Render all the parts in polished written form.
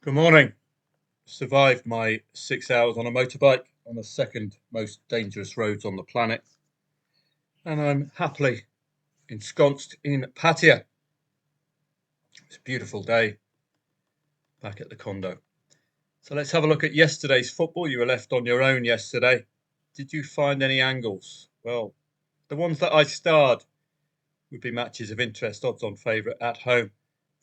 Good morning. Survived my 6 hours on a motorbike on the second most dangerous roads on the planet. And I'm happily ensconced in Pattaya. It's a beautiful day back at the condo. So let's have a look at yesterday's football. You were left on your own yesterday. Did you find any angles? Well, the ones that I starred would be matches of interest, odds on favourite at home.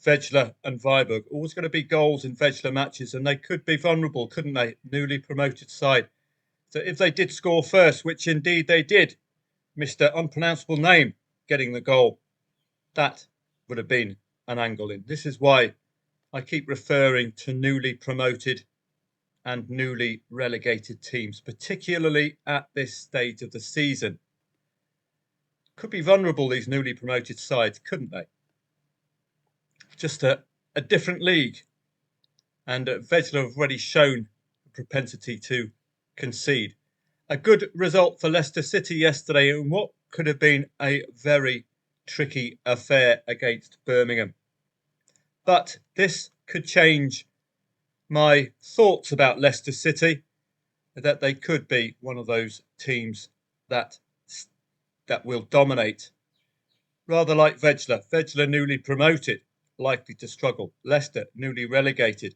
Vejle and Viborg, always going to be goals in Vejle matches, and they could be vulnerable, couldn't they? Newly promoted side. So if they did score first, which indeed they did, Mr. Unpronounceable Name getting the goal, that would have been an angle in. This is why I keep referring to newly promoted and newly relegated teams, particularly at this stage of the season. Could be vulnerable, these newly promoted sides, couldn't they? Just a different league. And Vejle have already shown a propensity to concede. A good result for Leicester City yesterday in what could have been a very tricky affair against Birmingham. But this could change my thoughts about Leicester City, that they could be one of those teams that will dominate. Rather like Vejle. Vejle newly promoted, likely to struggle. Leicester newly relegated.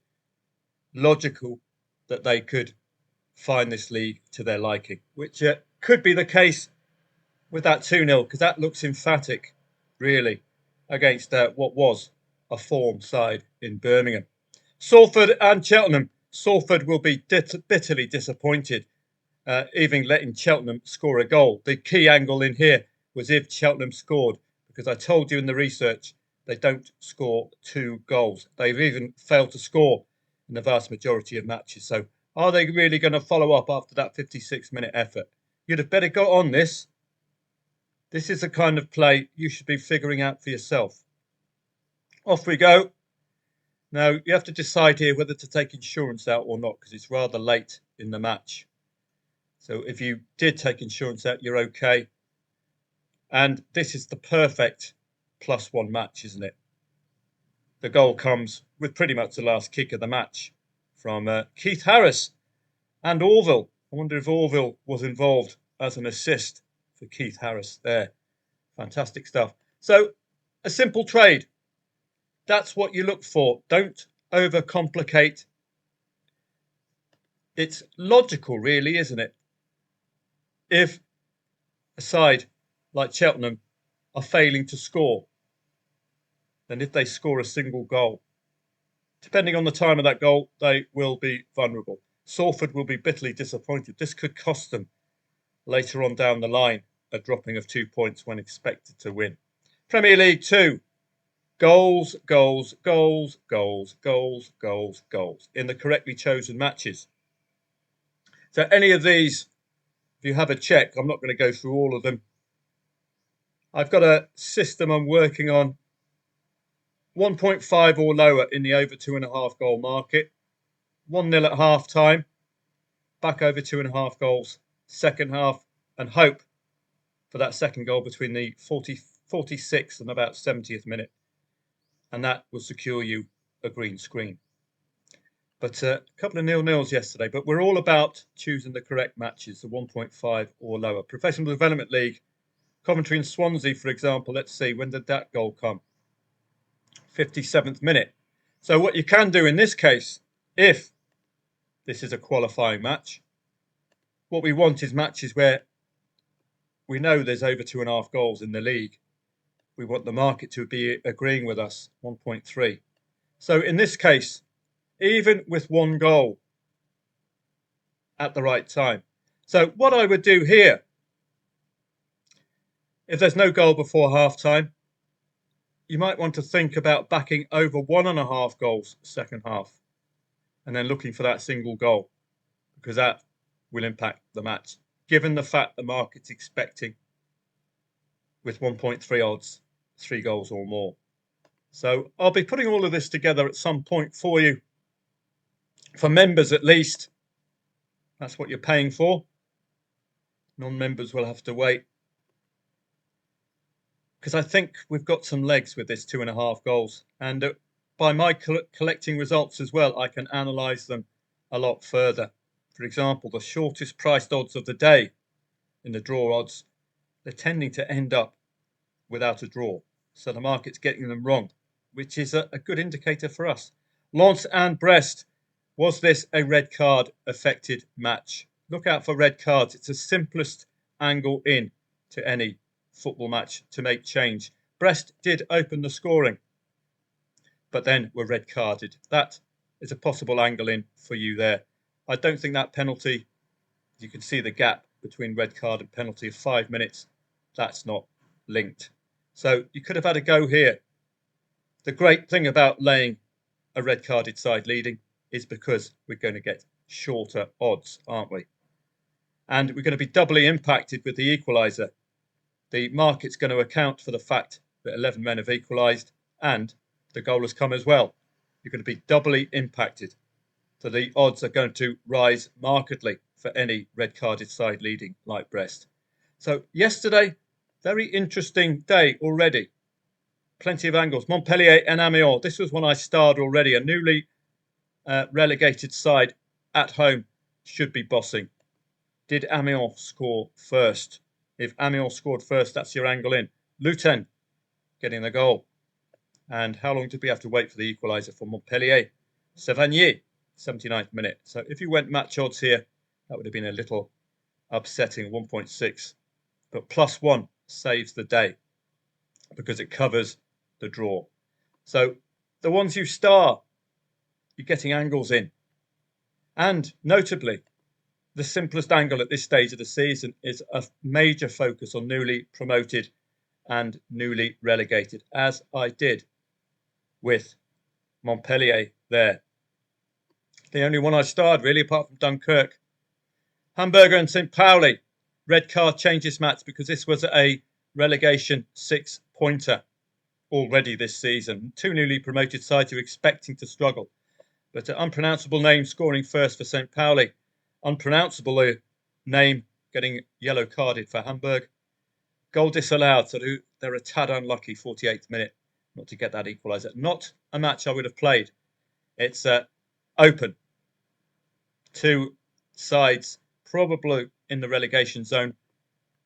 Logical that they could find this league to their liking, which could be the case with that 2-0, because that looks emphatic, really, against what was a form side in Birmingham. Salford and Cheltenham. Salford will be bitterly disappointed, even letting Cheltenham score a goal. The key angle in here was if Cheltenham scored, because I told you in the research they don't score 2 goals. They've even failed to score in the vast majority of matches. So are they really going to follow up after that 56-minute effort? You'd have better got on this. This is the kind of play you should be figuring out for yourself. Off we go. Now, you have to decide here whether to take insurance out or not, because it's rather late in the match. So if you did take insurance out, you're okay. And this is the perfect +1 match, isn't it? The goal comes with pretty much the last kick of the match from Keith Harris and Orville. I wonder if Orville was involved as an assist for Keith Harris there. Fantastic stuff. So, a simple trade. That's what you look for. Don't overcomplicate. It's logical, really, isn't it? If a side like Cheltenham are failing to score, then if they score a single goal, depending on the time of that goal, they will be vulnerable. Salford will be bitterly disappointed. This could cost them later on down the line a dropping of 2 points when expected to win. Premier League 2. Goals, goals, goals, goals, goals, goals, goals in the correctly chosen matches. So any of these, if you have a check, I'm not going to go through all of them. I've got a system I'm working on. 1.5 or lower in the over 2.5 goal market. 1-0 at half time. Back over 2.5 goals. Second half. And hope for that second goal between the 46th and about 70th minute. And that will secure you a green screen. But a couple of 0-0s yesterday. But we're all about choosing the correct matches, the 1.5 or lower. Professional Development League. Coventry and Swansea, for example. Let's see, when did that goal come? 57th minute. So what you can do in this case, if this is a qualifying match, what we want is matches where we know there's over 2.5 goals in the league. We want the market to be agreeing with us, 1.3. So in this case, even with 1 goal at the right time. So what I would do here, if there's no goal before half time, you might want to think about backing over 1.5 goals second half and then looking for that single goal, because that will impact the match, given the fact the market's expecting with 1.3 odds 3 goals or more. So I'll be putting all of this together at some point for you, for members at least. That's what you're paying for. Non-members will have to wait, because I think we've got some legs with this 2.5 goals. And by my collecting results as well, I can analyse them a lot further. For example, the shortest priced odds of the day in the draw odds, they're tending to end up without a draw. So the market's getting them wrong, which is a good indicator for us. Lens and Brest, was this a red card affected match? Look out for red cards. It's the simplest angle in to any football match to make change. Brest did open the scoring, but then were red carded. That is a possible angle in for you there. I don't think that penalty, you can see the gap between red card and penalty of 5 minutes. That's not linked. So you could have had a go here. The great thing about laying a red carded side leading is because we're going to get shorter odds, aren't we? And we're going to be doubly impacted with the equaliser. The market's going to account for the fact that 11 men have equalised and the goal has come as well. You're going to be doubly impacted. So the odds are going to rise markedly for any red carded side leading like Brest. So yesterday, very interesting day already. Plenty of angles. Montpellier and Amiens. This was one I starred already. A newly relegated side at home should be bossing. Did Amiens score first? If Amiens scored first, that's your angle in. Luten getting the goal. And how long did we have to wait for the equaliser for Montpellier? Savanier, 79th minute. So if you went match odds here, that would have been a little upsetting, 1.6. But +1 saves the day because it covers the draw. So the ones you star, you're getting angles in. And notably, the simplest angle at this stage of the season is a major focus on newly promoted and newly relegated, as I did with Montpellier there. The only one I starred, really, apart from Dunkirk. Hamburger and St. Pauli. Red card changes match because this was a relegation 6-pointer already this season. Two newly promoted sides who are expecting to struggle. But an unpronounceable name scoring first for St. Pauli. Unpronounceable name getting yellow carded for Hamburg. Goal disallowed, so they're a tad unlucky, 48th minute, not to get that equaliser. Not a match I would have played. It's open. Two sides probably in the relegation zone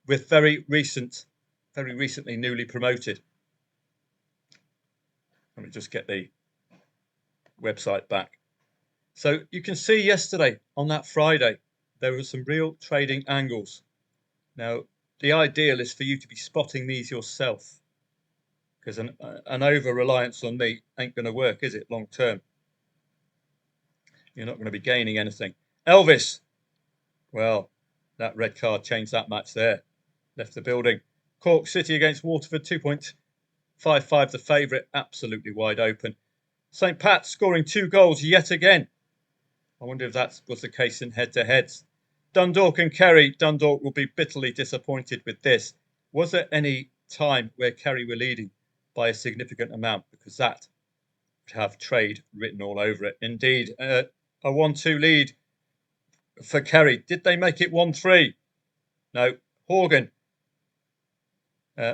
with very recently newly promoted. Let me just get the website back. So you can see yesterday on that Friday, there were some real trading angles. Now, the ideal is for you to be spotting these yourself because an over-reliance on me ain't going to work, is it, long term? You're not going to be gaining anything. Elvis, well, that red card changed that match there. Left the building. Cork City against Waterford, 2.55 the favourite, absolutely wide open. St. Pat scoring 2 goals yet again. I wonder if that was the case in head-to-heads. Dundalk and Kerry. Dundalk will be bitterly disappointed with this. Was there any time where Kerry were leading by a significant amount? Because that would have trade written all over it. Indeed, a 1-2 lead for Kerry. Did they make it 1-3? No. Horgan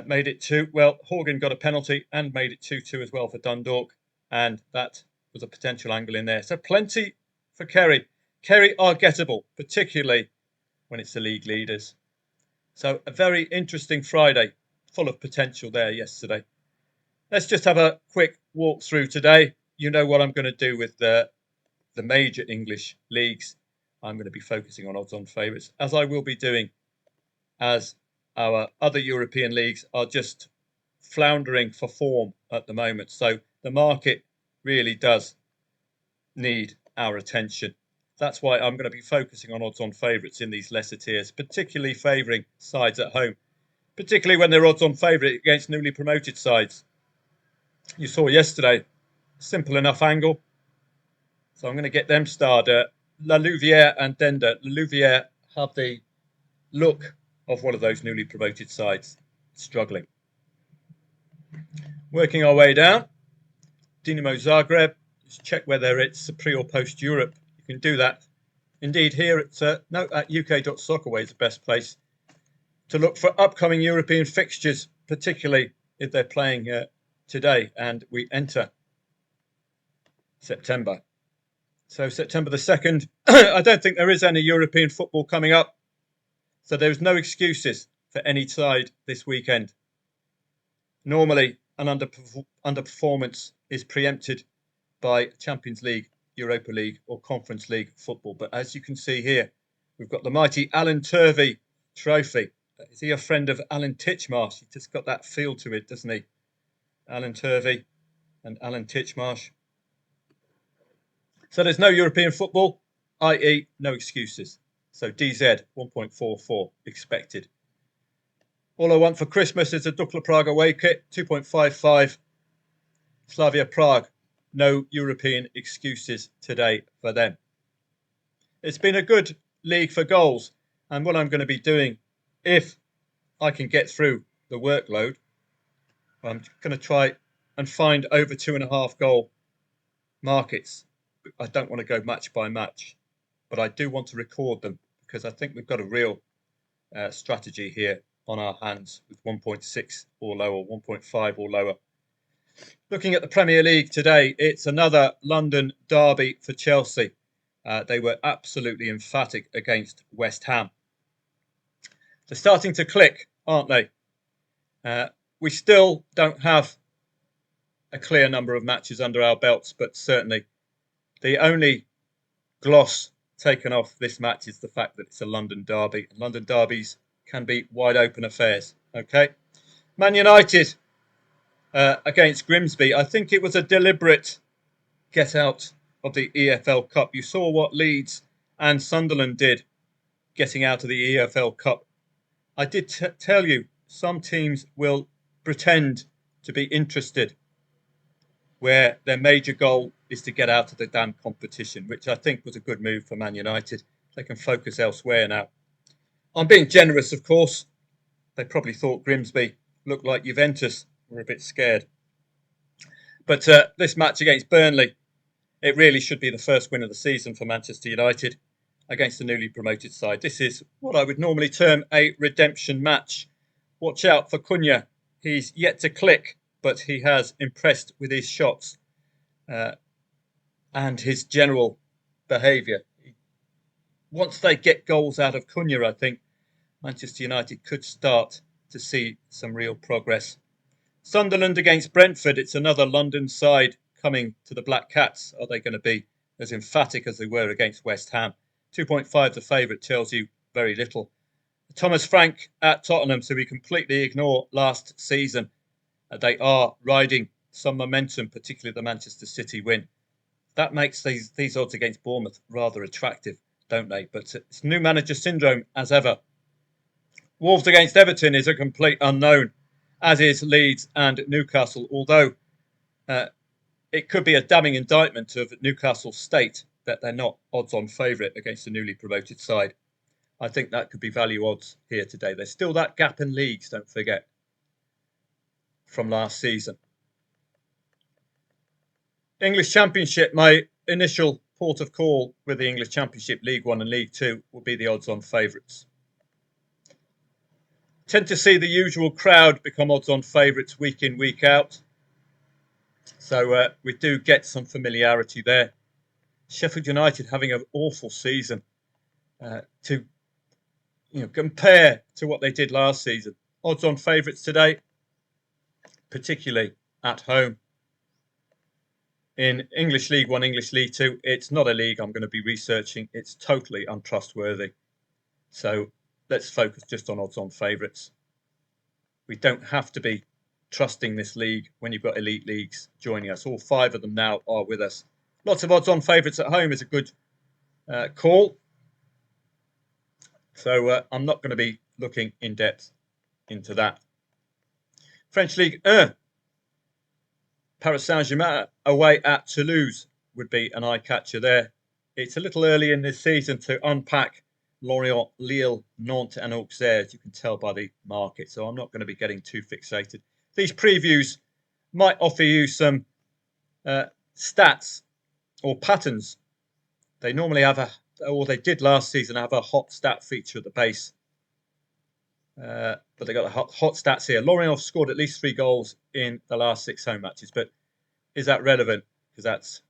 made it 2. Well, Horgan got a penalty and made it 2-2 as well for Dundalk. And that was a potential angle in there. So plenty for Kerry. Kerry are gettable, particularly when it's the league leaders. So a very interesting Friday, full of potential there yesterday. Let's just have a quick walk through today. You know what I'm going to do with the major English leagues. I'm going to be focusing on odds on favourites, as I will be doing as our other European leagues are just floundering for form at the moment. So the market really does need our attention. That's why I'm going to be focusing on odds on favourites in these lesser tiers, particularly favouring sides at home, particularly when they're odds on favourite against newly promoted sides. You saw yesterday, simple enough angle. So I'm going to get them starred. La Louvière and Dender. La Louvière have the look of one of those newly promoted sides struggling. Working our way down. Dinamo Zagreb. Just check whether it's pre or post Europe. You can do that. Indeed, here at uk.soccerway is the best place to look for upcoming European fixtures, particularly if they're playing today and we enter September. So September the 2nd, I don't think there is any European football coming up. So there's no excuses for any side this weekend. Normally, an underperformance is preempted by Champions League, Europa League or Conference League football. But as you can see here, we've got the mighty Alan Turvey trophy. Is he a friend of Alan Titchmarsh? He's just got that feel to it, doesn't he? Alan Turvey and Alan Titchmarsh. So there's no European football, i.e. no excuses. So DZ 1.44 expected. All I want for Christmas is a Dukla Prague away kit, 2.55. Slavia Prague, no European excuses today for them. It's been a good league for goals. And what I'm going to be doing, if I can get through the workload, I'm going to try and find over 2.5 goal markets. I don't want to go match by match, but I do want to record them because I think we've got a real strategy here on our hands with 1.6 or lower, 1.5 or lower. Looking at the Premier League today, it's another London derby for Chelsea. They were absolutely emphatic against West Ham. They're starting to click, aren't they? We still don't have a clear number of matches under our belts, but certainly the only gloss taken off this match is the fact that it's a London derby. London derbies can be wide open affairs. Okay, Man United against Grimsby. I think it was a deliberate get out of the EFL Cup. You saw what Leeds and Sunderland did getting out of the EFL Cup. I did tell you some teams will pretend to be interested where their major goal is to get out of the damn competition, which I think was a good move for Man United. They can focus elsewhere now. I'm being generous, of course. They probably thought Grimsby looked like Juventus. We're a bit scared. But this match against Burnley, it really should be the first win of the season for Manchester United against the newly promoted side. This is what I would normally term a redemption match. Watch out for Cunha. He's yet to click, but he has impressed with his shots and his general behaviour. Once they get goals out of Cunha, I think Manchester United could start to see some real progress. Sunderland against Brentford. It's another London side coming to the Black Cats. Are they going to be as emphatic as they were against West Ham? 2.5 the favourite tells you very little. Thomas Frank at Tottenham, so we completely ignore last season. They are riding some momentum, particularly the Manchester City win. That makes these odds against Bournemouth rather attractive, don't they? But it's new manager syndrome as ever. Wolves against Everton is a complete unknown, as is Leeds and Newcastle, although it could be a damning indictment of Newcastle State that they're not odds-on favourite against the newly promoted side. I think that could be value odds here today. There's still that gap in leagues, don't forget, from last season. English Championship, my initial port of call with the English Championship, League One and League Two, will be the odds-on favourites. Tend to see the usual crowd become odds-on favourites week in, week out. So we do get some familiarity there. Sheffield United having an awful season to compare to what they did last season. Odds-on favourites today, particularly at home. In English League One, English League Two, it's not a league I'm going to be researching. It's totally untrustworthy. So let's focus just on odds-on favourites. We don't have to be trusting this league when you've got elite leagues joining us. All 5 of them now are with us. Lots of odds-on favourites at home is a good call. So I'm not going to be looking in depth into that. French League 1. Paris Saint-Germain away at Toulouse would be an eye-catcher there. It's a little early in this season to unpack Lorient, Lille, Nantes and Auxerre, as you can tell by the market. So I'm not going to be getting too fixated. These previews might offer you some stats or patterns. They normally have or they did last season, have a hot stat feature at the base. But they got the hot stats here. Lorient have scored at least 3 goals in the last 6 home matches. But is that relevant? Because that's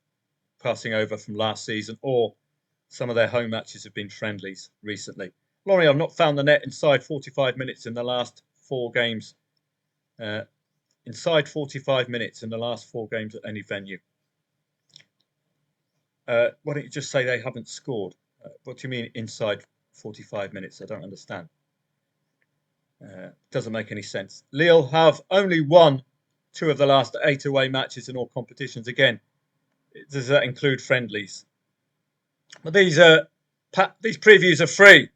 passing over from last season, or some of their home matches have been friendlies recently. Lorient have not found the net inside 45 minutes in the last 4 games. Inside 45 minutes in the last 4 games at any venue. Why don't you just say they haven't scored? What do you mean inside 45 minutes? I don't understand. Doesn't make any sense. Lille have only won 2 of the last 8 away matches in all competitions. Again, does that include friendlies? But these previews are free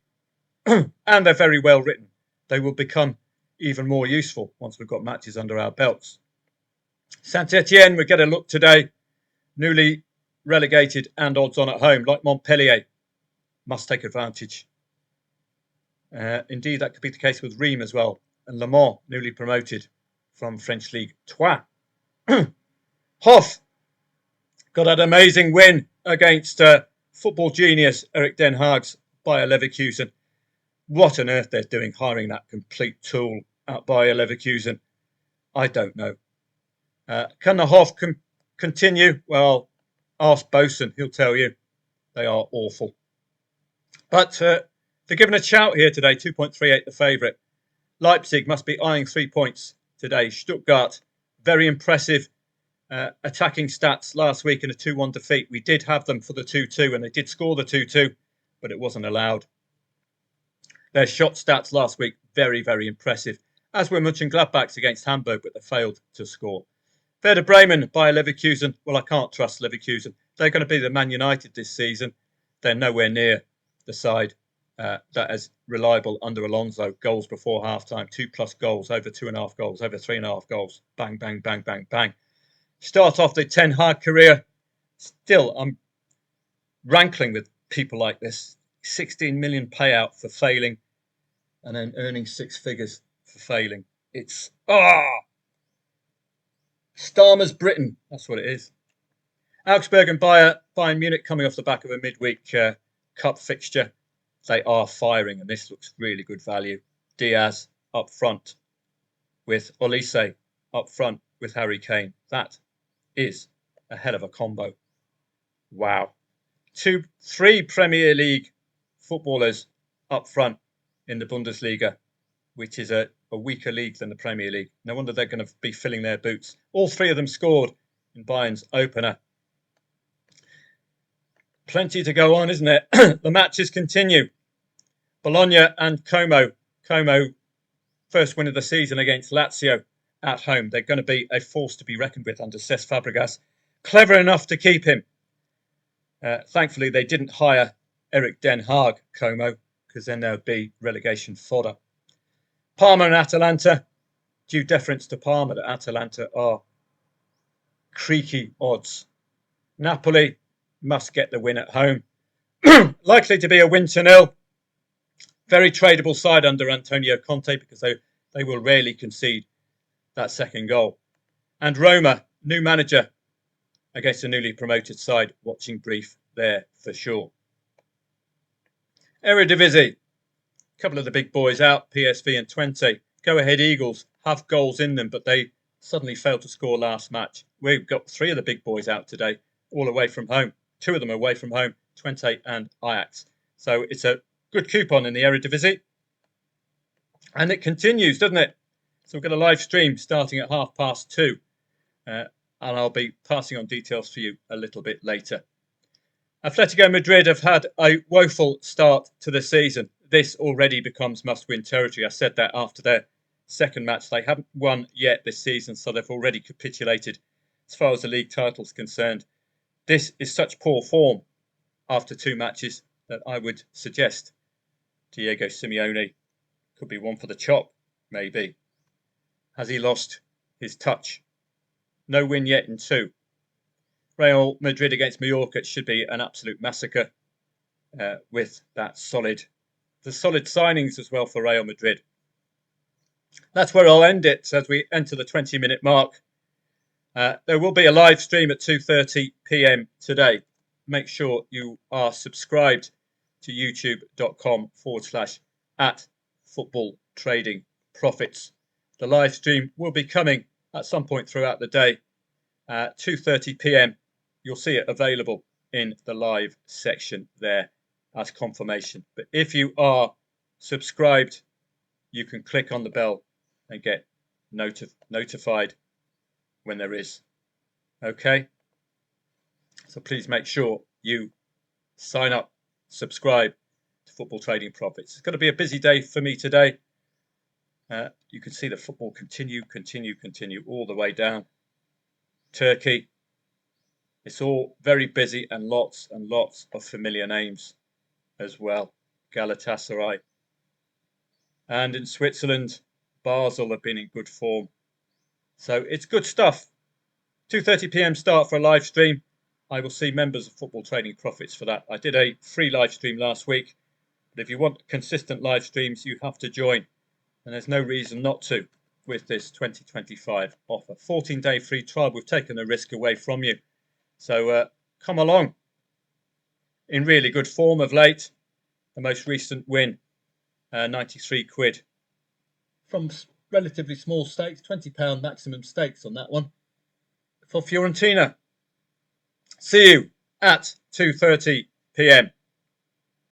and they're very well written. They will become even more useful once we've got matches under our belts. Saint-Etienne, we get a look today. Newly relegated and odds on at home, like Montpellier, must take advantage. Indeed, that could be the case with Reims as well. And Le Mans, newly promoted from French League 2. Hoff got an amazing win against football genius Erik Den Haag's Bayer Leverkusen. What on earth they're doing hiring that complete tool at Bayer Leverkusen, I don't know. Can the Hoff continue? Well, ask Bosun, he'll tell you. They are awful. But they're given a shout here today, 2.38 the favourite. Leipzig must be eyeing 3 points today. Stuttgart, very impressive attacking stats last week in a 2-1 defeat. We did have them for the 2-2 and they did score the 2-2, but it wasn't allowed. Their shot stats last week, very, very impressive. As were Mönchengladbach's against Hamburg, but they failed to score. Werder Bremen by Leverkusen. Well, I can't trust Leverkusen. They're going to be the Man United this season. They're nowhere near the side that is reliable under Alonso. Goals before halftime, 2+ goals, over 2.5 goals, over 3.5 goals. Bang, bang, bang, bang, bang. Start off the Ten Hag career. Still, I'm rankling with people like this. 16 million payout for failing and then earning 6 figures for failing. It's Starmer's Britain. That's what it is. Augsburg and Bayern Munich coming off the back of a midweek cup fixture. They are firing, and this looks really good value. Diaz up front with Olise, up front with Harry Kane. That is a hell of a combo. Wow. 3 Premier League footballers up front in the Bundesliga, which is a weaker league than the Premier League. No wonder they're going to be filling their boots. All 3 of them scored in Bayern's opener. Plenty to go on, isn't it? The matches continue. Bologna and Como. Como, first win of the season against Lazio at home. They're going to be a force to be reckoned with under Cesc Fabregas. Clever enough to keep him. Thankfully, they didn't hire Erik Den Haag, Como, because then there would be relegation fodder. Parma and Atalanta. Due deference to Parma, that Atalanta are creaky odds. Napoli must get the win at home. Likely to be a 1-0. Very tradable side under Antonio Conte because they will rarely concede that second goal. And Roma, new manager against a newly promoted side. Watching brief there for sure. Eredivisie. A couple of the big boys out, PSV and Twente. Go Ahead Eagles have goals in them, but they suddenly failed to score last match. We've got 3 of the big boys out today, all away from home. 2 of them away from home, Twente and Ajax. So it's a good coupon in the Eredivisie. And it continues, doesn't it? So we've got a live stream starting at 2:30. And I'll be passing on details for you a little bit later. Atletico Madrid have had a woeful start to the season. This already becomes must-win territory. I said that after their second match. They haven't won yet this season, so they've already capitulated as far as the league title is concerned. This is such poor form after 2 matches that I would suggest Diego Simeone could be one for the chop, maybe. Has he lost his touch? No win yet in 2. Real Madrid against Mallorca should be an absolute massacre with the solid signings as well for Real Madrid. That's where I'll end it as we enter the 20-minute mark. There will be a live stream at 2:30 p.m. today. Make sure you are subscribed to youtube.com/@footballtradingprofits. The live stream will be coming at some point throughout the day. 2:30 p.m. you'll see it available in the live section there as confirmation. But if you are subscribed, you can click on the bell and get notified when there is. Okay, so please make sure you sign up, subscribe to Football Trading Profits. It's going to be a busy day for me today. You can see the football continue all the way down. Turkey. It's all very busy and lots of familiar names as well. Galatasaray. And in Switzerland, Basel have been in good form. So it's good stuff. 2:30 p.m. start for a live stream. I will see members of Football Trading Profits for that. I did a free live stream last week. But if you want consistent live streams, you have to join. And there's no reason not to with this 2025 offer. 14-day free trial. We've taken the risk away from you. So come along. In really good form of late. The most recent win, 93 quid. From relatively small stakes, £20 maximum stakes on that one. For Fiorentina. See you at 2:30 p.m.